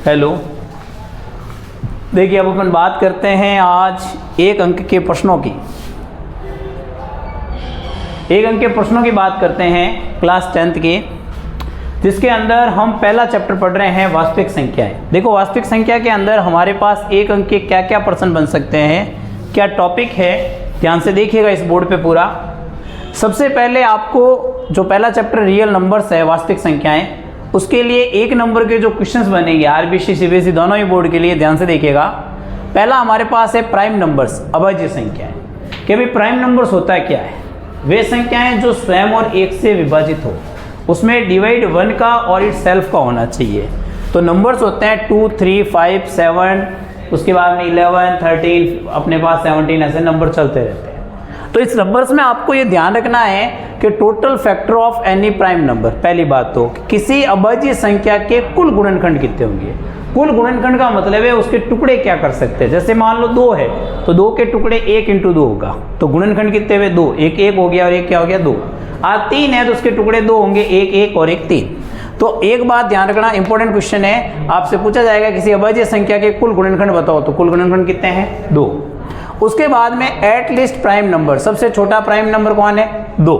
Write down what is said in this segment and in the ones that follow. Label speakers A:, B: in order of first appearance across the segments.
A: Hello. देखिए अब अपन बात करते हैं आज एक अंक के प्रश्नों की। एक अंक के प्रश्नों की बात करते हैं क्लास 10th के, जिसके अंदर हम पहला चैप्टर पढ़ रहे हैं वास्तविक संख्याएं। देखो वास्तविक संख्या के अंदर हमारे पास एक अंक के क्या क्या प्रश्न बन सकते हैं, क्या टॉपिक है, ध्यान से देखिएगा इस बोर्ड पे पूरा। सबसे पहले आपको जो पहला चैप्टर रियल नंबर्स है वास्तविक संख्याएं, उसके लिए एक नंबर के जो क्वेश्चंस बनेंगे आरबीसी सीबीएसई दोनों ही बोर्ड के लिए, ध्यान से देखिएगा। पहला हमारे पास है प्राइम नंबर्स, अभाज्य संख्याएं। कि भाई प्राइम नंबर्स होता है क्या है? वे संख्याएं जो स्वयं और एक से विभाजित हो, उसमें डिवाइड 1 का और इट सेल्फ का होना चाहिए। तो नंबर्स होते हैं 2, 3, 5, 7, उसके बाद में 11, 13, अपने पास 17, ऐसे नंबर चलते रहते हैं। तो इस नंबर्स में आपको ये ध्यान रखना है कि total factor of any prime number, पहली बात तो किसी अभाज्य संख्या के कुल गुणनखंड कितने होंगे। कुल गुणनखंड का मतलब है उसके टुकड़े क्या कर सकते हैं। जैसे मान लो 2 है तो 2 के टुकड़े 1 × 2 होगा, तो गुणनखंड कितने हुए 2, एक हो गया और एक क्या हो गया 2। आज 3 है तो उसके टुकड़े 2 होंगे, एक और एक 3। तो एक बात ध्यान रखना, इंपॉर्टेंट क्वेश्चन है, आपसे पूछा जाएगा किसी अभाज्य संख्या के कुल गुणनखंड बताओ, तो कुल गुणनखंड कितने हैं 2। उसके बाद में एट लीस्ट प्राइम नंबर, सबसे छोटा प्राइम नंबर कौन है 2।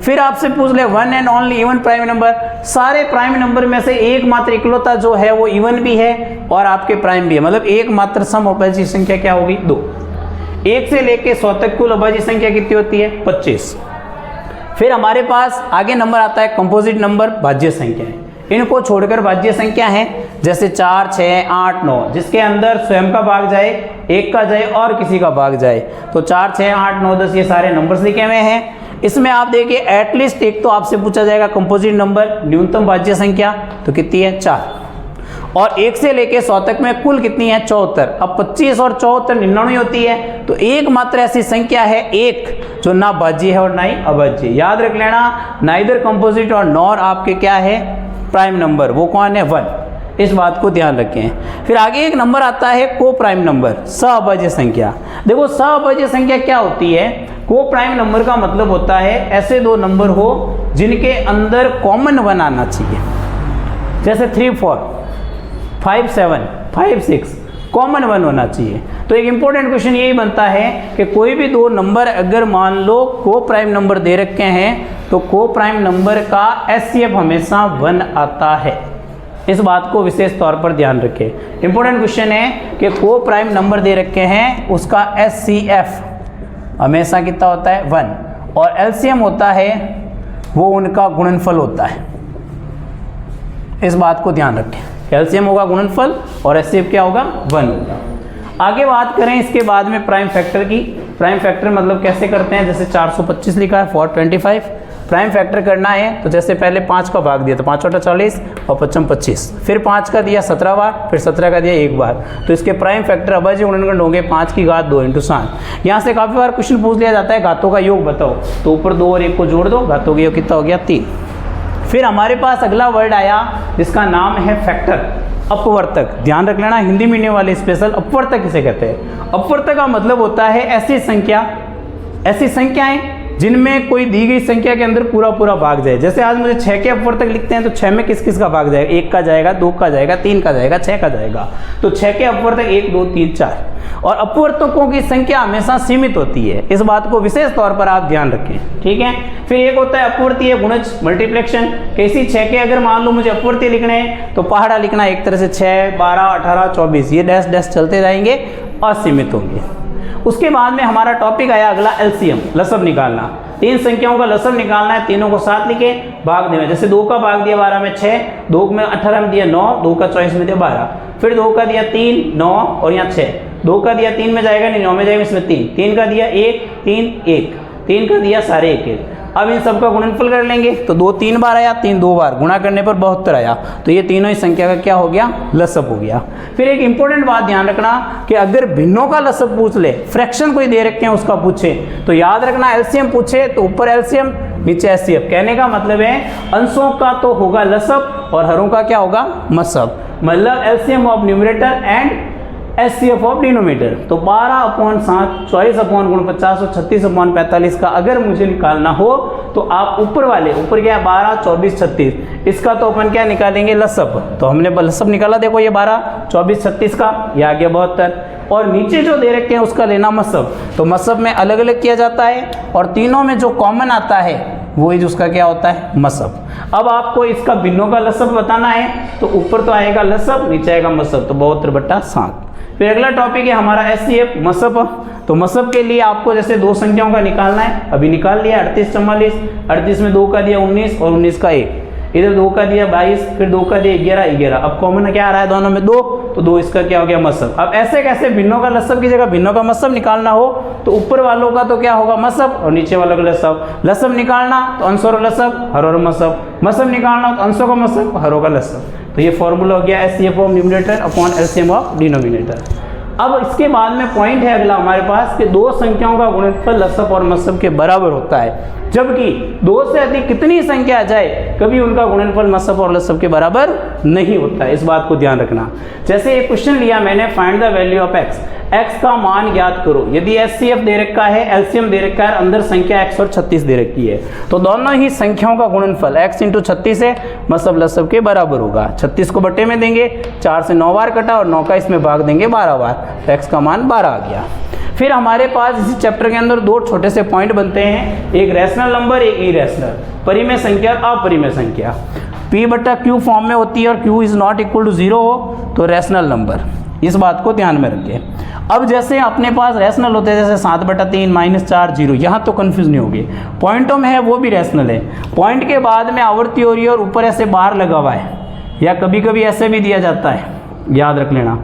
A: फिर आपसे पूछ ले 1 and only even prime number, सारे प्राइम नंबर में से एकमात्र इकलौता जो है वो इवन भी है और आपके प्राइम भी है, मतलब एकमात्र सम अभाज्य संख्या क्या होगी 2। 1 से लेके 100 तक कुल अभाज्य संख्या कितनी होती है 25। फिर हमारे पास आगे नंबर आता है कंपोजिट नंबर, भाज्य संख्याएं। इनको छोड़कर भाज्य संख्या है जैसे 4, 6, 8, 9, जिसके अंदर स्वयं का भाग जाए, एक का जाए और किसी का भाग जाए। तो 4, 6, 8, 9, 10 ये सारे नंबर्स लिखे हुए हैं। इसमें आप देखिए एटलीस्ट एक तो आपसे पूछा जाएगा कंपोजिट नंबर, न्यूनतम भाज्य संख्या तो कितनी है 4। और 1 से लेके 100 तक में कुल कितनी है 74। अब 25 और 74 99 होती है, तो एकमात्र ऐसी संख्या है एक जो ना भाज्य है और ना ही अभाज्य। याद रख लेना, नाइदर कंपोजिट और नॉर आपके क्या है प्राइम नंबर, वो कौन है 1। इस बात को ध्यान रखें। फिर आगे एक नंबर आता है को प्राइम नंबर, सहअभाज्य संख्या। देखो सहअभाज्य संख्या क्या होती है, को प्राइम नंबर का मतलब होता है ऐसे दो नंबर हो जिनके अंदर कॉमन 1 आना चाहिए। जैसे 3, 4, 5, 7, 5, 6 कॉमन 1 होना चाहिए। तो एक इंपॉर्टेंट क्वेश्चन यही बनता है कि कोई भी दो नंबर अगर मान लो को प्राइम नंबर दे रखे हैं तो को प्राइम नंबर का एचसीएफ हमेशा 1 आता है। इस बात को विशेष तौर पर ध्यान रखें। इंपॉर्टेंट क्वेश्चन है कि को प्राइम नंबर दे रखे हैं, उसका एचसीएफ हमेशा कितना होता है 1, और एलसीएम होता है वो उनका गुणनफल होता है। इस बात को ध्यान रखें, एलसीएम होगा गुणनफल और एचसीएफ क्या होगा 1 होगा। आगे बात करें इसके बाद में प्राइम फैक्टर की। प्राइम फैक्टर मतलब कैसे करते हैं, जैसे 425 लिखा है 425, प्राइम फैक्टर करना है तो जैसे पहले 5 का भाग दिया तो 5 × 40 और 55 25, फिर 5 का दिया 17 बार, फिर 17 का दिया 1 बार, तो इसके प्राइम फैक्टर अभाज्य गुणनखंड होंगे 5 की घात 2 × 7। यहाँ से काफ़ी बार क्वेश्चन पूछ लिया जाता है घातों का योग बताओ, तो ऊपर 2 और 1 को जोड़ दो, घातों का योग कितना हो गया 3। फिर हमारे पास अगला वर्ड आया जिसका नाम है फैक्टर, अपवर्तक। ध्यान रख लेना, हिंदी मीडियम वाले स्पेशल अपवर्तक किसे कहते हैं। अपवर्तक का मतलब होता है ऐसी संख्याएं जिनमें कोई दी गई संख्या के अंदर पूरा भाग जाए। जैसे आज मुझे 6 के अपवर्तक लिखते हैं तो 6 में किस किस का भाग जाएगा, 1 का जाएगा, 2 का जाएगा, 3 का जाएगा, 6 का जाएगा। तो 6 के अपवर्तक 1, 2, 3, 4। और अपवर्तकों की संख्या हमेशा सीमित होती है, इस बात को विशेष तौर पर आप ध्यान रखें, ठीक है। फिर एक होता है अपवर्तीय गुणज मल्टीप्लेक्शन। किसी 6 के अगर मान लो मुझे अपवर्तीय लिखने हैं तो पहाड़ा लिखना एक तरह से 6, 12, 18, 24, ये डैश डैश चलते रहेंगे, असीमित होंगे। उसके बाद में हमारा टॉपिक आया अगला एलसीएम, लसब निकालना। 3 संख्याओं का लसब निकालना है, तीनों को 7 लिखे, भाग देना। जैसे 2 का भाग दिया 12 में 6, 2 में 18 में दिया 9, 2 का 24 में दिया 12, फिर 2 का दिया 3, 9 और यहाँ 6, 2 का दिया 3 में जाएगा नहीं 9 में जाएगा, इसमें 3 का दिया 1, 3, 1, 3 का दिया सारे 1। अब इन सबका गुणनफल कर लेंगे तो 2 3 बार आया, 3 2 बार, गुणा करने पर 72 आया, तो ये तीनों ही संख्या का क्या हो गया लसब हो गया। फिर एक इंपॉर्टेंट बात ध्यान रखना कि अगर भिन्नों का लसब पूछ ले, फ्रैक्शन कोई दे रखे हैं उसका पूछे, तो याद रखना एलसीएम पूछे तो ऊपर एलसीएम नीचे एचसीएफ। कहने का मतलब है अंशों का तो होगा लसब और हरों का क्या होगा मसब, मतलब LCM of numerator and HCF of denominator. तो 12/7, 24/49 और 36/45 का अगर मुझे निकालना हो तो आप ऊपर क्या है 12, 24, 36, इसका तो अपन क्या निकालेंगे लसब। तो हमने लसब निकाला, देखो ये 12, 24, 36 का, ये आ गया 72, और नीचे जो दे रखे हैं उसका लेना मसब। तो मसब में अलग अलग किया जाता है और तीनों में जो कॉमन आता है वही उसका क्या होता है मसब। अब आपको इसका भिन्नों का लसब बताना है तो ऊपर तो आएगा लसब, नीचे आएगा मसब, तो 72/7। फिर अगला टॉपिक है हमारा एचसीएफ मसब। तो मसब के लिए आपको जैसे दो संख्याओं का निकालना है, अभी निकाल लिया 38, 44, 38 में 2 का दिया 19 और 19 का 1, इधर 2 का दिया 22, फिर 2 का दिया 11, 11। अब कॉमन क्या आ रहा है दोनों में 2, तो 2 इसका क्या हो गया मसब। अब ऐसे कैसे भिन्नों का लसब की जगह भिन्नों का मसब निकालना हो तो ऊपर वालों का तो क्या होगा मसब और नीचे वालों का लसब। लसब निकालना तो अंशों का लसब, हरों का मसब, मसब निकालना तो अंशों का मसब, हरों का लसब। तो ये फॉर्मूला हो गया HCF of numerator upon LCM of denominator. अब इसके बाद में पॉइंट है अगला हमारे पास कि दो संख्याओं का गुणनफल लसब और मसब के बराबर होता है, जबकि दो से अधिक कितनी संख्या आ जाए कभी उनका गुणनफल मसब और लसब के बराबर नहीं होता है। इस बात को ध्यान रखना। जैसे एक क्वेश्चन लिया मैंने, find the value of x, x का मान ज्ञात करो। यदि एचसीएफ दे रखा है, एलसीएम दे रखा है, अंदर संख्या x और 36 दे रखी है, तो दोनों ही संख्याओं का गुणनफल x × 36 है, मसब लसब के बराबर होगा। 36 को बट्टे में देंगे, 4 से 9 बार कटा और 9 का इसमें भाग देंगे 12 बार, तो x का मान 12 आ गया। फिर हमारे पास इसी चैप्टर के अंदर दो छोटे से पॉइंट बनते हैं, एक रैशनल नंबर, एक इरेशनल, परिमेय संख्या और अपरिमेय संख्या। p/q फॉर्म में होती है और q is not equal to 0 हो तो रैशनल नंबर, इस बात को ध्यान में रखें। अब जैसे अपने पास रैशनल होते हैं जैसे 7/3, -4, 0, यहाँ तो कंफ्यूज नहीं होगी। पॉइंटों में है वो भी रैशनल है, पॉइंट के बाद में आवर्ती हो रही है और ऊपर ऐसे बार लगा हुआ है, या कभी कभी ऐसे भी दिया जाता है, याद रख लेना,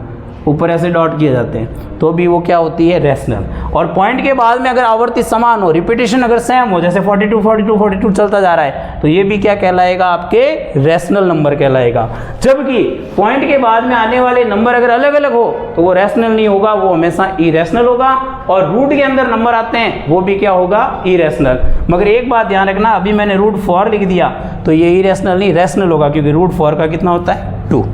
A: ऊपर ऐसे डॉट किए जाते हैं, तो भी वो क्या होती है रैशनल। और पॉइंट के बाद में अगर आवर्ती समान हो, रिपीटेशन अगर सेम हो, जैसे 42, 42, 42 चलता जा रहा है, तो ये भी क्या कहलाएगा आपके रैशनल नंबर कहलाएगा। जबकि पॉइंट के बाद में आने वाले नंबर अगर अलग अलग हो तो वो रैशनल नहीं होगा, वो हमेशा इरेशनल होगा। और रूट के अंदर नंबर आते हैं वो भी क्या होगा इरेशनल। मगर एक बात ध्यान रखना, अभी मैंने √4 लिख दिया तो ये इरेशनल नहीं रैशनल होगा, क्योंकि √4 का कितना होता है 2।